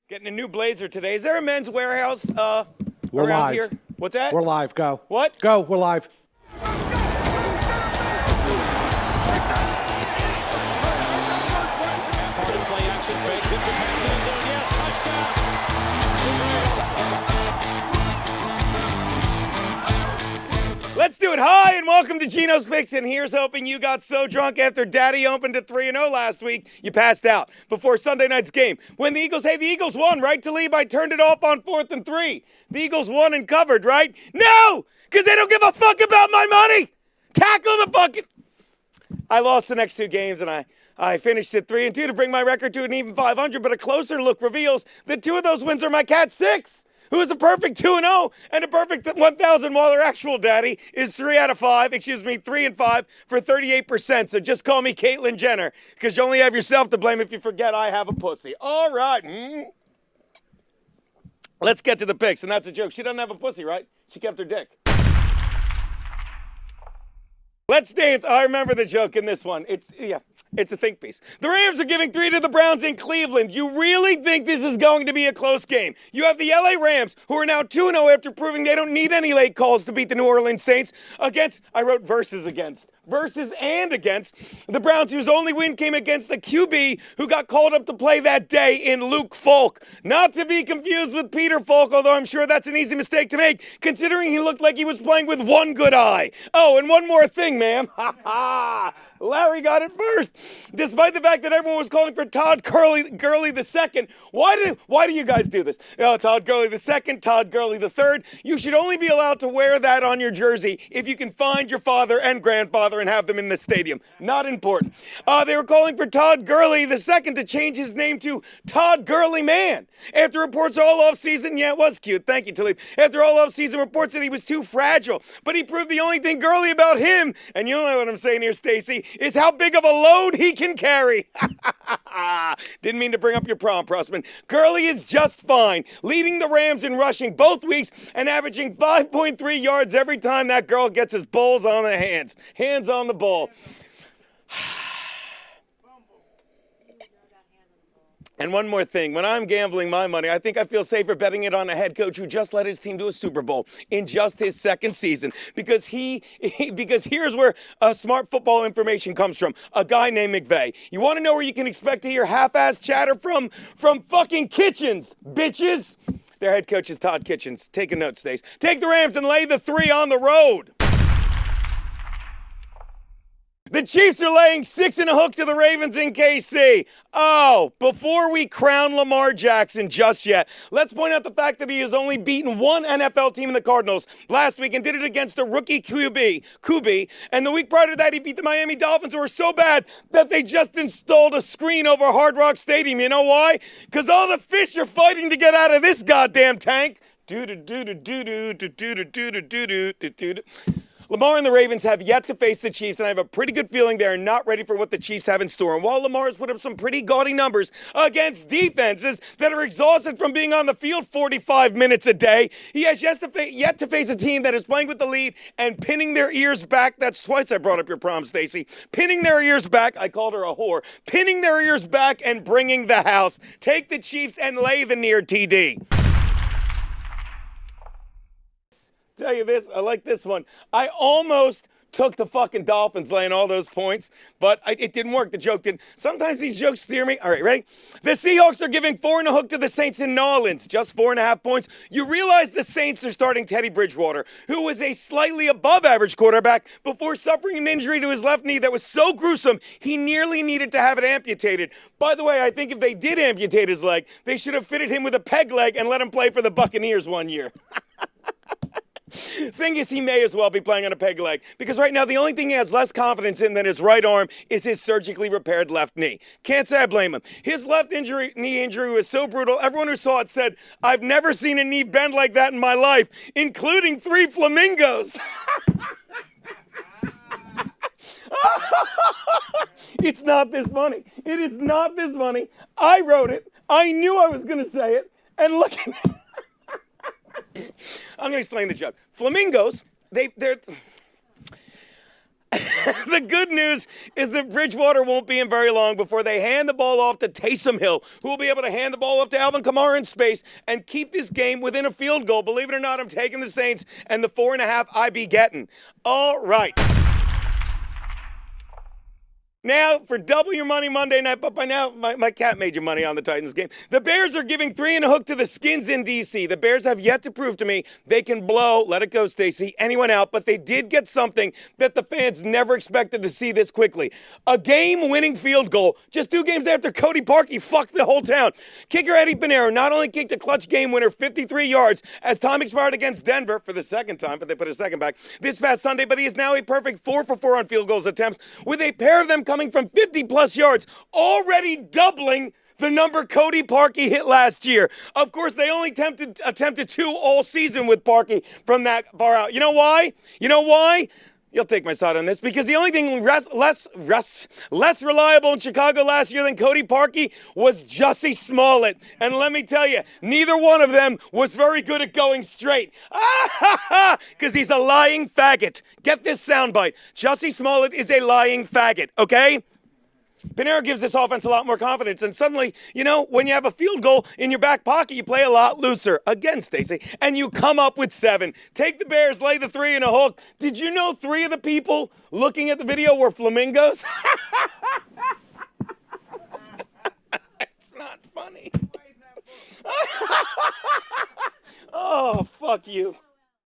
Getting a new blazer today. Is there a Men's Warehouse We're around live. here? What's that? We're live. Go. What? Go. We're live. Play action fakes it for passing zone. Yes, touchdown. Let's do it. Hi, and welcome to Geno's Picks. And here's hoping you got so drunk after Daddy opened at 3-0 last week, you passed out before Sunday night's game. When the Eagles won, right, Talib? I turned it off on 4th and 3. The Eagles won and covered, right? No, because they don't give a fuck about my money. Tackle the fucking... I lost the next two games, and I finished at 3-2 to bring my record to an even 500, but a closer look reveals that two of those wins are my Cat 6, who is a perfect 2-0 and a perfect 1,000, while their actual daddy is 3 and 5 for 38%. So just call me Caitlyn Jenner, because you only have yourself to blame if you forget I have a pussy. All right. Let's get to the picks, and that's a joke. She doesn't have a pussy, right? She kept her dick. Let's dance. I remember the joke in this one. It's a think piece. The Rams are giving 3 to the Browns in Cleveland. You really think this is going to be a close game? You have the LA Rams, who are now 2-0 after proving they don't need any late calls to beat the New Orleans Saints, against the Browns, whose only win came against the QB who got called up to play that day in Luke Falk. Not to be confused with Peter Falk, although I'm sure that's an easy mistake to make, considering he looked like he was playing with one good eye. Oh, and one more thing, ma'am. Ha ha! Larry got it first. Despite the fact that everyone was calling for Todd Gurley II, why do you guys do this? Todd Gurley II, Todd Gurley III. You should only be allowed to wear that on your jersey if you can find your father and grandfather and have them in the stadium. Not important. They were calling for Todd Gurley II to change his name to Todd Gurley Man. After reports all offseason, yeah, it was cute. Thank you, Talib. After all offseason reports that he was too fragile, but he proved the only thing girly about him, and you know what I'm saying here, Stacy, is how big of a load he can carry. Didn't mean to bring up your prom, Pressman. Gurley is just fine, leading the Rams in rushing both weeks and averaging 5.3 yards every time that girl gets his balls on the hands. Hands on the ball. And one more thing, when I'm gambling my money, I think I feel safer betting it on a head coach who just led his team to a Super Bowl in just his second season. Because here's where smart football information comes from. A guy named McVay. You want to know where you can expect to hear half-ass chatter from fucking Kitchens, bitches? Their head coach is Todd Kitchens. Take a note, Stace. Take the Rams and lay the 3 on the road. The Chiefs are laying 6 and a hook to the Ravens in KC. Oh, before we crown Lamar Jackson just yet, let's point out the fact that he has only beaten one NFL team in the Cardinals last week and did it against a rookie QB. And the week prior to that, he beat the Miami Dolphins, who were so bad that they just installed a screen over Hard Rock Stadium. You know why? Because all the fish are fighting to get out of this goddamn tank. Lamar and the Ravens have yet to face the Chiefs, and I have a pretty good feeling they are not ready for what the Chiefs have in store. And while Lamar's put up some pretty gaudy numbers against defenses that are exhausted from being on the field 45 minutes a day, he has yet to face a team that is playing with the lead and pinning their ears back. That's twice I brought up your prom, Stacy. Pinning their ears back. I called her a whore. Pinning their ears back and bringing the house. Take the Chiefs and lay the near TD. Tell you this, I like this one. I almost took the fucking Dolphins laying all those points, but it didn't work. The joke didn't. Sometimes these jokes steer me. All right, ready? The Seahawks are giving 4 and a hook to the Saints in New Orleans. Just 4.5 points. You realize the Saints are starting Teddy Bridgewater, who was a slightly above average quarterback before suffering an injury to his left knee that was so gruesome he nearly needed to have it amputated. By the way, I think if they did amputate his leg, they should have fitted him with a peg leg and let him play for the Buccaneers one year. Thing is, he may as well be playing on a peg leg, because right now the only thing he has less confidence in than his right arm is his surgically repaired left knee. Can't say I blame him. His knee injury was so brutal, everyone who saw it said, "I've never seen a knee bend like that in my life, including 3 flamingos." It's not this funny. It is not this funny. I wrote it. I knew I was going to say it. And look at me. I'm going to explain the joke. Flamingos, they're... The good news is that Bridgewater won't be in very long before they hand the ball off to Taysom Hill, who will be able to hand the ball off to Alvin Kamara in space and keep this game within a field goal. Believe it or not, I'm taking the Saints and the 4.5 I be getting. All right. Now, for double your money Monday night, but by now, my cat made you money on the Titans game. The Bears are giving 3 and a hook to the Skins in D.C. The Bears have yet to prove to me they can blow, let it go, Stacey, anyone out, but they did get something that the fans never expected to see this quickly. A game-winning field goal just 2 games after Cody Parkey fucked the whole town. Kicker Eddie Pinheiro not only kicked a clutch game winner 53 yards as time expired against Denver for the second time, but they put a second back this past Sunday, but he is now a perfect 4 for 4 on field goals attempts with a pair of them coming from 50-plus yards, already doubling the number Cody Parkey hit last year. Of course, they only attempted 2 all season with Parkey from that far out. You know why? You'll take my side on this, because the only thing less reliable in Chicago last year than Cody Parkey was Jussie Smollett. And let me tell you, neither one of them was very good at going straight. Because he's a lying faggot. Get this soundbite. Jussie Smollett is a lying faggot, okay? Pinheiro gives this offense a lot more confidence, and suddenly, when you have a field goal in your back pocket, you play a lot looser. Again, Stacey, and you come up with 7. Take the Bears, lay the 3 and a hook. Did you know 3 of the people looking at the video were flamingos? It's not funny. Oh, fuck you.